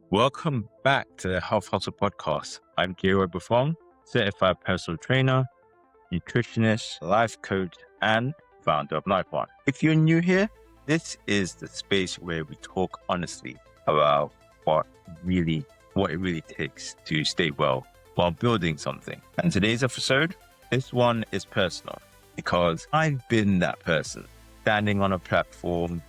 Welcome back to the Health Hustle Podcast. I'm Giro Buffon, certified personal trainer, nutritionist, life coach, and founder of Life One. If you're new here, this is the space where we talk honestly about what it really takes to stay well while building something. And today's episode, this one is personal because I've been that person standing on a platform,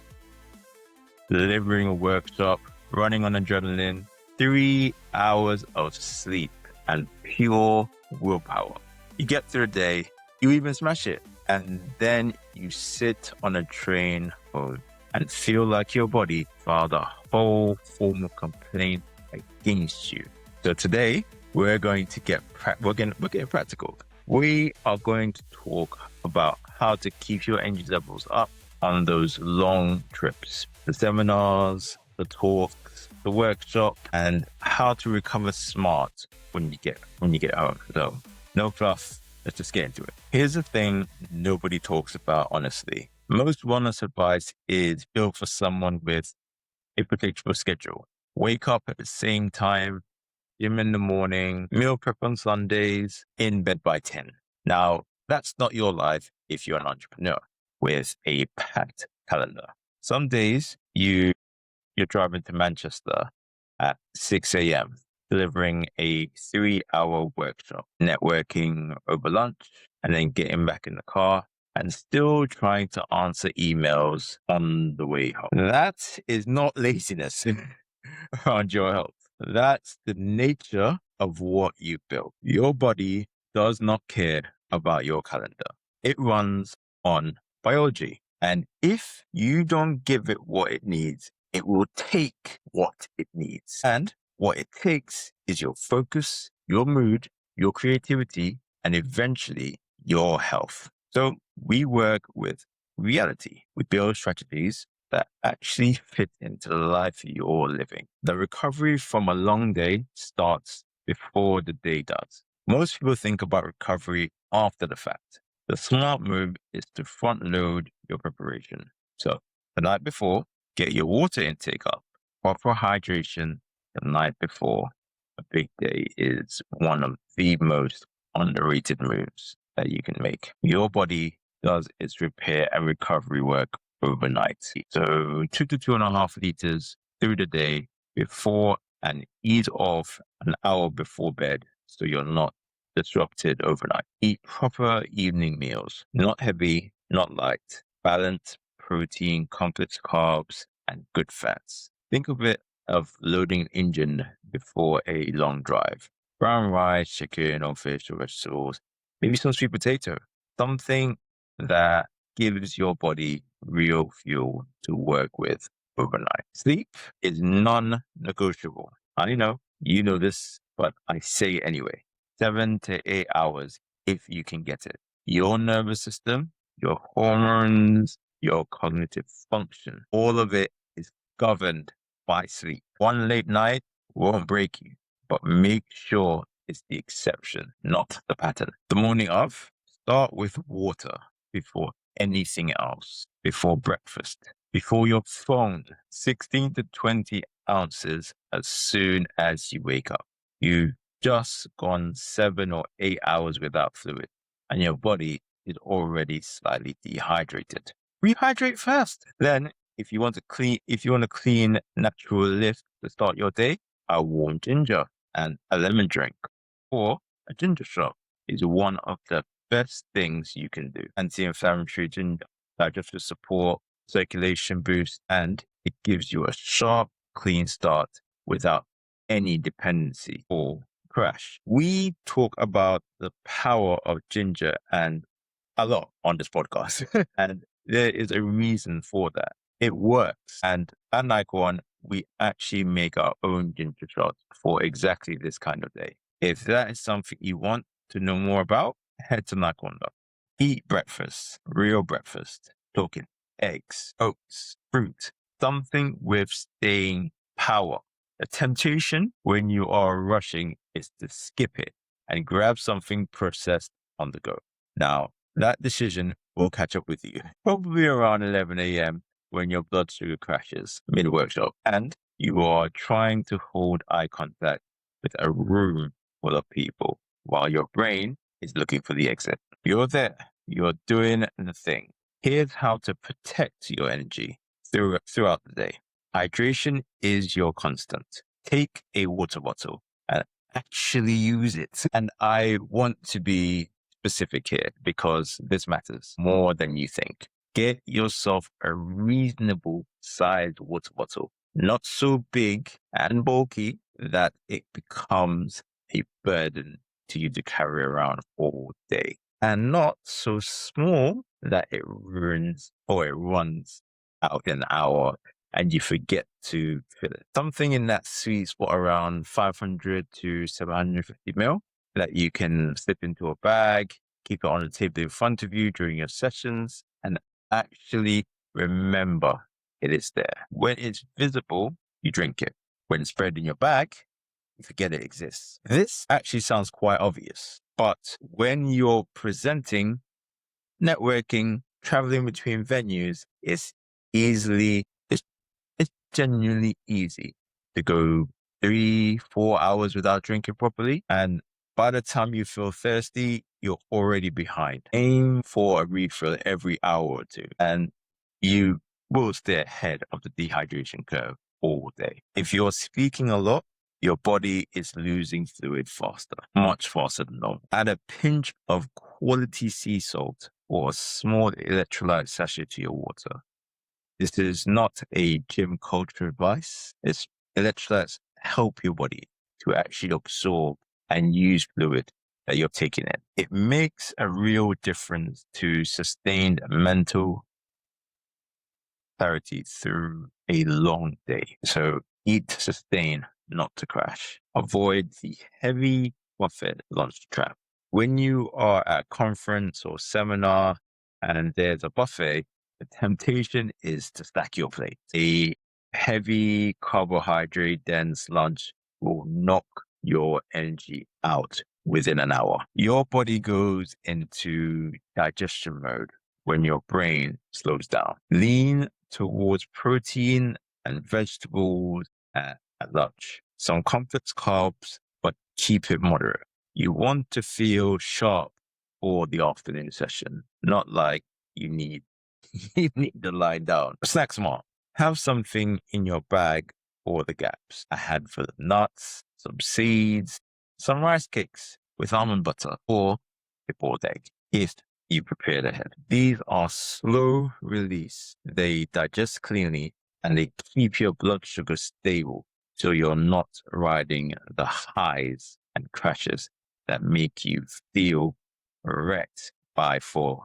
delivering a workshop, running on adrenaline, 3 hours of sleep, and pure willpower. You get through a day, you even smash it, and then you sit on a train and feel like your body filed a whole form of complaint against you. So today, we're going to get practical. We are going to talk about how to keep your energy levels up on those long trips, the seminars, the talks, the workshop, and how to recover smart when you get home. So no fluff, let's just get into it. Here's the thing nobody talks about honestly. Most wellness advice is built for someone with a predictable schedule. Wake up at the same time, gym in the morning, meal prep on Sundays, in bed by 10. Now, that's not your life if you're an entrepreneur with a packed calendar. Some days you're driving to Manchester at 6 a.m., delivering a 3-hour workshop, networking over lunch, and then getting back in the car and still trying to answer emails on the way home. That is not laziness around your health. That's the nature of what you built. Your body does not care about your calendar. It runs on biology. And if you don't give it what it needs, it will take what it needs. And what it takes is your focus, your mood, your creativity, and eventually your health. So we work with reality. We build strategies that actually fit into the life you're living. The recovery from a long day starts before the day does. Most people think about recovery after the fact. The smart move is to front load your preparation. So the night before, get your water intake up. Proper hydration the night before a big day is one of the most underrated moves that you can make. Your body does its repair and recovery work overnight. So 2 to 2.5 liters through the day before, and ease off an hour before bed so you're not disrupted overnight. Eat proper evening meals, not heavy, not light, balanced protein, complex carbs, and good fats. Think of it of loading an engine before a long drive. Brown rice, chicken or fish or vegetables, maybe some sweet potato, something that gives your body real fuel to work with overnight. Sleep is non-negotiable. I know, you know this, but I say it anyway. 7 to 8 hours if you can get it. Your nervous system, your hormones, your cognitive function, all of it is governed by sleep. One late night won't break you, but make sure it's the exception, not the pattern. The morning of, start with water before anything else, before breakfast, before your phone, 16 to 20 ounces as soon as you wake up. You've just gone 7 or 8 hours without fluid, and your body is already slightly dehydrated. Rehydrate first. Then, if you want a clean natural lift to start your day, a warm ginger and a lemon drink or a ginger shot is one of the best things you can do. Anti-inflammatory ginger, digestive support, circulation boost, and it gives you a sharp, clean start without any dependency or crash. We talk about the power of ginger and a lot on this podcast, and there is a reason for that. It works. And at Nike One, we actually make our own ginger shots for exactly this kind of day. If that is something you want to know more about, head to Nike One. Eat breakfast, real breakfast, talking eggs, oats, fruit, something with staying power. The temptation when you are rushing is to skip it and grab something processed on the go. Now, that decision will catch up with you probably around 11 a.m. when your blood sugar crashes mid-workshop. And You are trying to hold eye contact with a room full of people while your brain is looking for the exit. You're there. You're doing the thing. Here's how to protect your energy throughout the day. Hydration is your constant. Take a water bottle and actually use it. And I want to be specific here because this matters more than you think. Get yourself a reasonable sized water bottle, not so big and bulky that it becomes a burden to you to carry around all day, and not so small that it runs or it runs out in an hour and you forget to fill it. Something in that sweet spot around 500 to 750 ml that you can slip into a bag, keep it on the table in front of you during your sessions, and actually remember it is there. When it's visible, you drink it. When it's spread in your bag, you forget it exists. This actually sounds quite obvious, but when you're presenting, networking, traveling between venues, it's genuinely easy to go 3-4 hours without drinking properly. And by the time you feel thirsty, you're already behind. Aim for a refill every hour or two, and you will stay ahead of the dehydration curve all day. If you're speaking a lot, your body is losing fluid faster, much faster than normal. Add a pinch of quality sea salt or a small electrolyte sachet to your water. This is not a gym culture advice. It's electrolytes help your body to actually absorb and use fluid that you're taking in. It makes a real difference to sustained mental clarity through a long day. So eat to sustain, not to crash. Avoid the heavy buffet lunch trap. When you are at a conference or seminar and there's a buffet, the temptation is to stack your plate. A heavy carbohydrate dense lunch will knock your energy out within an hour. Your body goes into digestion mode when your brain slows down. Lean towards protein and vegetables at lunch. Some complex carbs, but keep it moderate. You want to feel sharp for the afternoon session, not like you need to lie down. Snack smart. Have something in your bag for the gaps. A handful of nuts, some seeds, some rice cakes with almond butter, or a boiled egg if you prepared ahead. These are slow release. They digest cleanly and they keep your blood sugar stable so you're not riding the highs and crashes that make you feel wrecked by 4.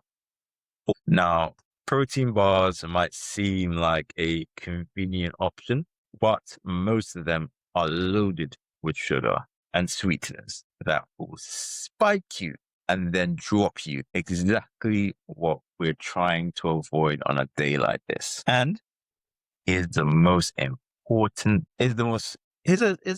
Now, protein bars might seem like a convenient option, but most of them are loaded with sugar and sweeteners that will spike you and then drop you. Exactly what we're trying to avoid on a day like this. And is the most important, is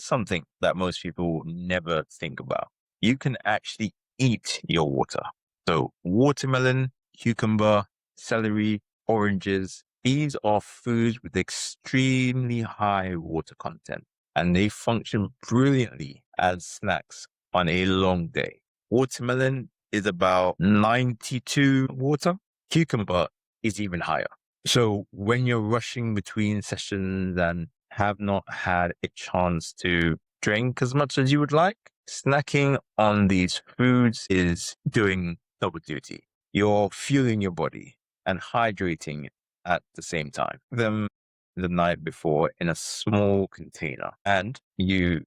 something that most people will never think about. You can actually eat your water. So watermelon, cucumber, celery, oranges, these are foods with extremely high water content, and they function brilliantly as snacks on a long day. Watermelon is about 92 water. Cucumber is even higher. So when you're rushing between sessions and have not had a chance to drink as much as you would like, snacking on these foods is doing double duty. You're fueling your body and hydrating at the same time. Them the night before in a small container, and you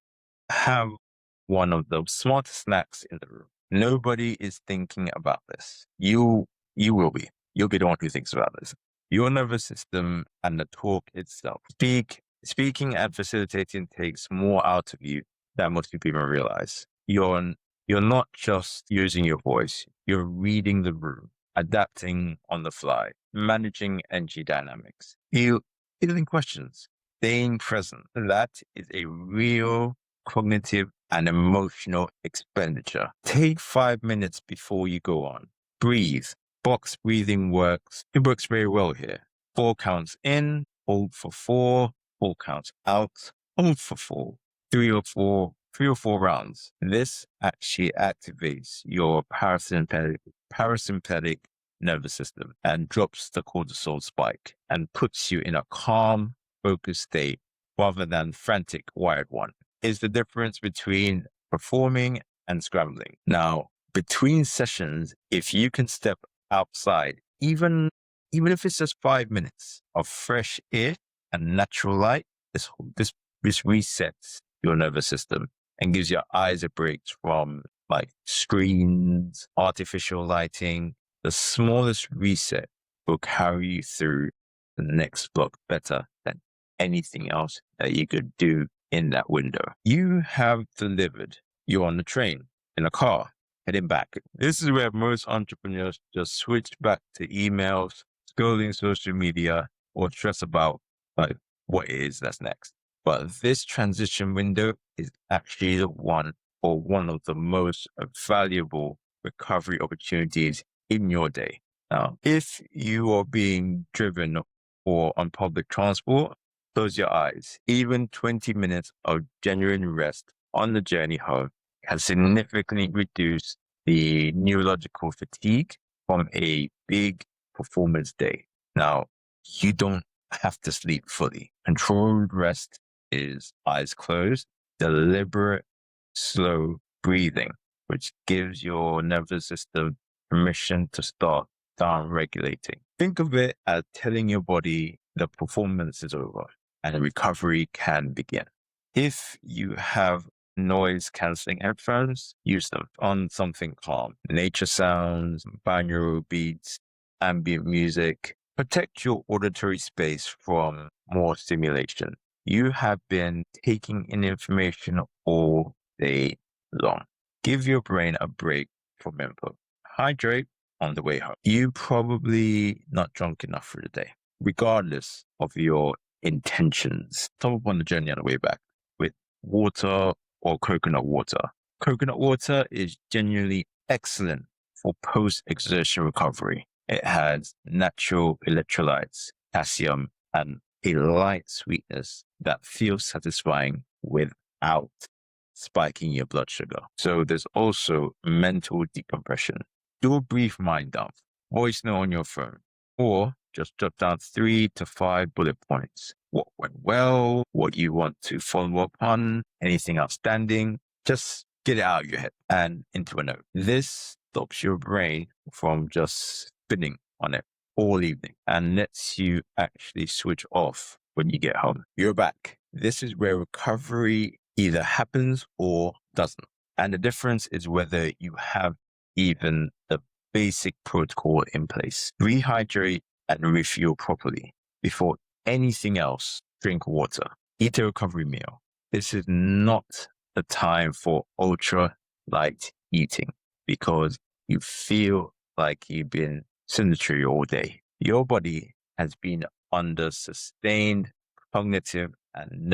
have one of the smartest snacks in the room. Nobody is thinking about this. You will be. You'll be the one who thinks about this. Your nervous system and the talk itself. Speaking and facilitating takes more out of you than most people even realize. You're not just using your voice, you're reading the room, adapting on the fly, managing energy dynamics, fielding questions, staying present. That is a real cognitive and emotional expenditure. Take 5 minutes before you go on. Breathe. Box breathing works. It works very well here. 4 counts in, hold for 4, 4 counts out, hold for 4, 3 or 4 rounds. This actually activates your parasympathetic nervous system and drops the cortisol spike and puts you in a calm, focused state rather than frantic, wired one. Is the difference between performing and scrambling. Now, between sessions, if you can step outside, even if it's just 5 minutes of fresh air and natural light, this resets your nervous system and gives your eyes a break from like screens, artificial lighting. The smallest reset will carry you through the next block better than anything else that you could do in that window. You have delivered. You're on the train, in a car, heading back. This is where most entrepreneurs just switch back to emails, scrolling social media, or stress about like what it is that's next. But this transition window is actually the one of the most valuable recovery opportunities in your day. Now, if you are being driven or on public transport, close your eyes. Even 20 minutes of genuine rest on the journey home can significantly reduce the neurological fatigue from a big performance day. Now, you don't have to sleep fully. Controlled rest is eyes closed, deliberate, slow breathing, which gives your nervous system permission to start down regulating. Think of it as telling your body the performance is over and recovery can begin. If you have noise cancelling headphones, use them on something calm. Nature sounds, binaural beats, ambient music. Protect your auditory space from more stimulation. You have been taking in information all day long. Give your brain a break from input. Hydrate on the way home. You probably not drunk enough for the day, regardless of your intentions. Top up on the journey on the way back with water or coconut water. Coconut water is genuinely excellent for post-exertion recovery. It has natural electrolytes, potassium, and a light sweetness that feels satisfying without spiking your blood sugar. So there's also mental decompression. Do a brief mind dump, voice note on your phone, or just jot down 3 to 5 bullet points. What went well, what you want to follow up on, anything outstanding. Just get it out of your head and into a note. This stops your brain from just spinning on it all evening and lets you actually switch off when you get home. You're back. This is where recovery either happens or doesn't. And the difference is whether you have even the basic protocol in place. Rehydrate and refuel properly. Before anything else, drink water. Eat a recovery meal. This is not the time for ultra light eating because you feel like you've been sedentary all day. Your body has been under sustained cognitive and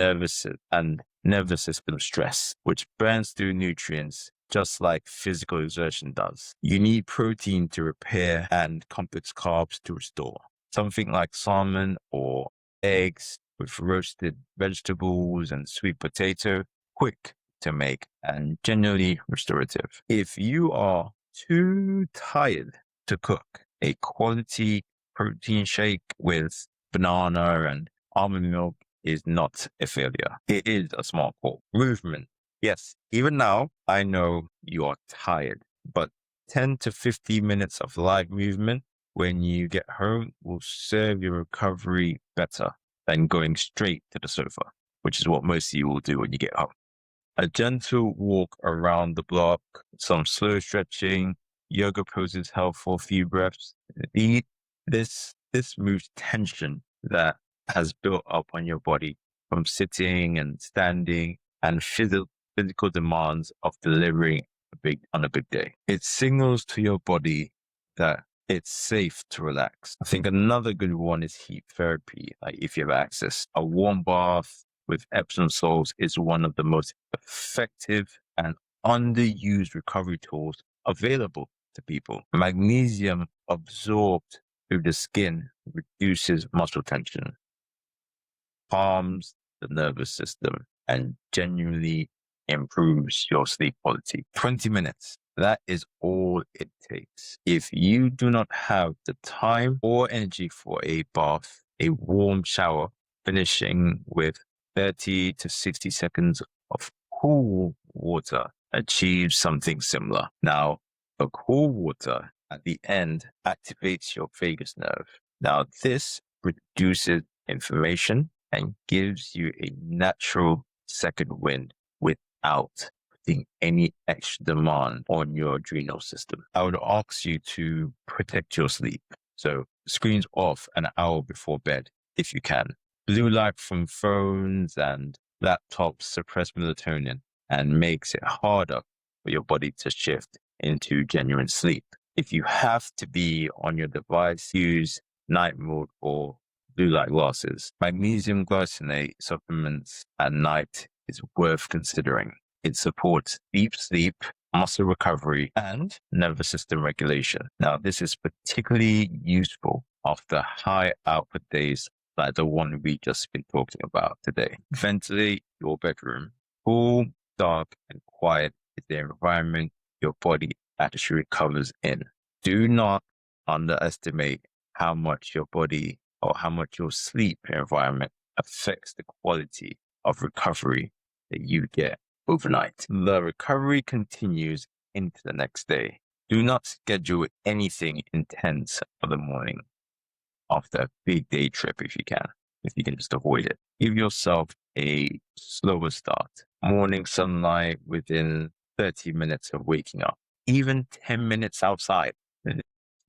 nervous system stress, which burns through nutrients just like physical exertion does. You need protein to repair and complex carbs to restore. Something like salmon or eggs with roasted vegetables and sweet potato, quick to make and generally restorative. If you are too tired to cook, a quality protein shake with banana and almond milk is not a failure. It is a smart call. Movement. Yes, even now, I know you are tired, but 10 to 15 minutes of live movement when you get home will serve your recovery better than going straight to the sofa, which is what most of you will do when you get home. A gentle walk around the block, some slow stretching, yoga poses help for a few breaths. This moves tension that has built up on your body from sitting and standing and physical demands of delivering on a big day. It signals to your body that it's safe to relax. I think another good one is heat therapy. Like if you have access, a warm bath with Epsom salts is one of the most effective and underused recovery tools available to people. Magnesium absorbed through the skin reduces muscle tension. calms the nervous system and genuinely improves your sleep quality. 20 minutes. That is all it takes. If you do not have the time or energy for a bath, a warm shower, finishing with 30 to 60 seconds of cool water achieves something similar. Now, the cool water at the end activates your vagus nerve. Now, this reduces inflammation and gives you a natural second wind without putting any extra demand on your adrenal system. I would ask you to protect your sleep. So screens off an hour before bed if you can. Blue light from phones and laptops suppress melatonin and makes it harder for your body to shift into genuine sleep. If you have to be on your device, use night mode or blue light glasses. Magnesium glycinate supplements at night is worth considering. It supports deep sleep, muscle recovery, and nervous system regulation. Now, this is particularly useful after high output days like the one we just been talking about today. Ventilate your bedroom. Cool, dark, and quiet is the environment your body actually recovers in. Do not underestimate how much your body or how much your sleep environment affects the quality of recovery that you get overnight. The recovery continues into the next day. Do not schedule anything intense for the morning after a big day trip if you can just avoid it. Give yourself a slower start. Morning sunlight within 30 minutes of waking up. Even 10 minutes outside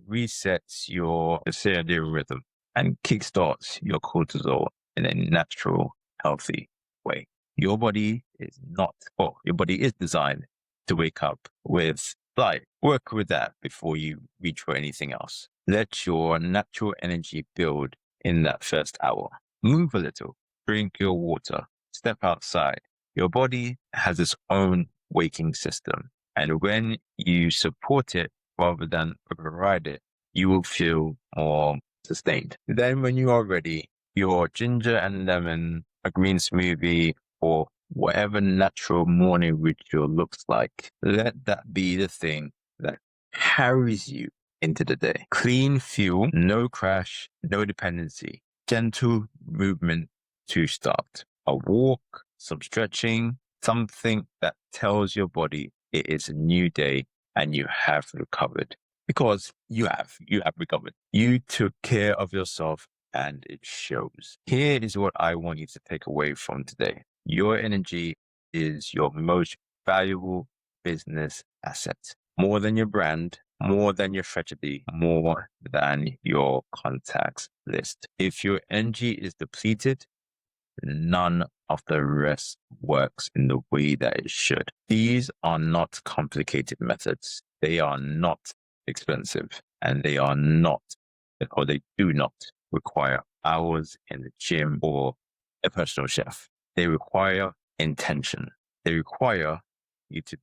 resets your circadian rhythm and kickstarts your cortisol in a natural, healthy way. Your body is designed to wake up with light. Work with that before you reach for anything else. Let your natural energy build in that first hour. Move a little, drink your water, step outside. Your body has its own waking system. And when you support it rather than override it, you will feel more sustained. Then when you are ready, your ginger and lemon, a green smoothie, or whatever natural morning ritual looks like, let that be the thing that carries you into the day. Clean fuel, no crash, no dependency, gentle movement to start. A walk, some stretching, something that tells your body it is a new day and you have recovered. Because you have recovered. You took care of yourself and it shows. Here is what I want you to take away from today. Your energy is your most valuable business asset. More than your brand, more than your strategy, more than your contacts list. If your energy is depleted, none of the rest works in the way that it should. These are not complicated methods. They are not expensive, and they do not require hours in the gym or a personal chef. They require intention. They require you to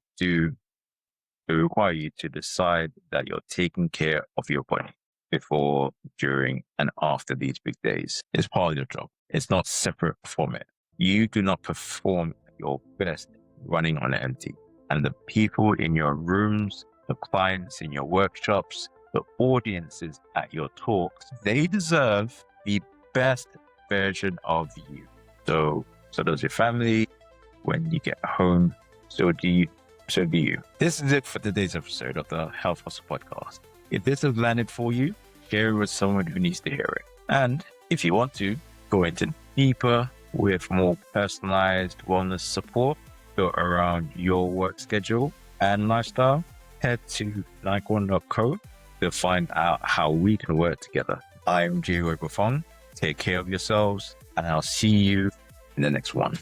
decide that you're taking care of your body before, during, and after these big days. It's part of your job. It's not separate from it. You do not perform your best running on empty. And the people in your rooms, the clients in your workshops, the audiences at your talks, they deserve the best version of you. So does your family. When you get home, so do you. This is it for today's episode of the Health Hustle Podcast. If this has landed for you, share it with someone who needs to hear it. And if you want to go into deeper with more personalized wellness support built around your work schedule and lifestyle, head to like1.co to find out how we can work together. I'm Gio Bufong. Take care of yourselves, and I'll see you in the next one.